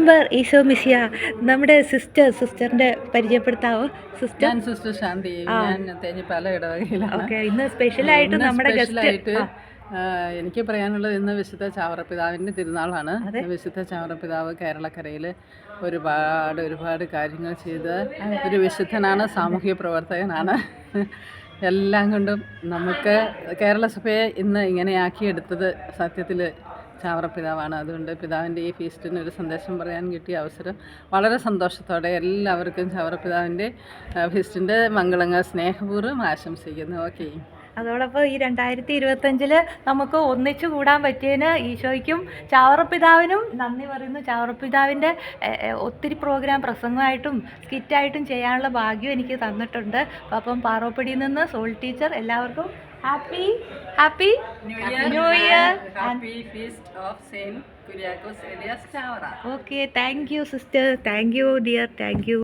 Remember Isho മിശിയ. നമ്മുടെ സിസ്റ്ററിന്റെ പരിചയപ്പെടുത്താവോ? Sister ഞാൻ sister ശാന്തി. ഞാൻ തേഞ്ഞിപ്പാല ഇടവകയിലാണ്. ഓക്കെ. ഇന്ന് സ്പെഷ്യലായിട്ട് നമ്മുടെ സ്പെഷ്യലായിട്ട് എനിക്ക് പറയാനുള്ളത് ഇന്ന് വിശുദ്ധ ചാവറപ്പിതാവിൻ്റെ തിരുനാളാണ്. വിശുദ്ധ ചാവറപ്പിതാവ് കേരളക്കരയിൽ ഒരുപാട് കാര്യങ്ങൾ ചെയ്ത ഒരു വിശുദ്ധനാണ്, സാമൂഹ്യ പ്രവർത്തകനാണ്. എല്ലാം കൊണ്ടും നമുക്ക് കേരള സഭയെ ഇന്ന് ഇങ്ങനെയാക്കിയെടുത്തത് സത്യത്തിൽ ചാവറപ്പിതാവാണ്. അതുകൊണ്ട് പിതാവിൻ്റെ ഈ ഫീസ്റ്റിന് ഒരു സന്ദേശം പറയാൻ കിട്ടിയ അവസരം വളരെ സന്തോഷത്തോടെ എല്ലാവർക്കും ചാവറപ്പിതാവിൻ്റെ ഫീസ്റ്റിൻ്റെ മംഗളങ്ങൾ സ്നേഹപൂർവ്വം ആശംസിക്കുന്നു. ഓക്കെ. അതോടൊപ്പം ഈ 2025 നമുക്ക് ഒന്നിച്ചു കൂടാൻ പറ്റിയതിന് ഈശോയ്ക്കും ചാവറപ്പിതാവിനും നന്ദി പറയുന്നു. ചാവറപ്പിതാവിൻ്റെ ഒത്തിരി പ്രോഗ്രാം പ്രസംഗമായിട്ടും സ്കിറ്റായിട്ടും ചെയ്യാനുള്ള ഭാഗ്യം എനിക്ക് തന്നിട്ടുണ്ട്. അപ്പം പാറോപ്പടിയിൽ നിന്ന് സോൾ ടീച്ചർ എല്ലാവർക്കും happy new year. Happy feast of Saint Kuriakose Elias Chavara. Okay, thank you sister, thank you dear, thank you.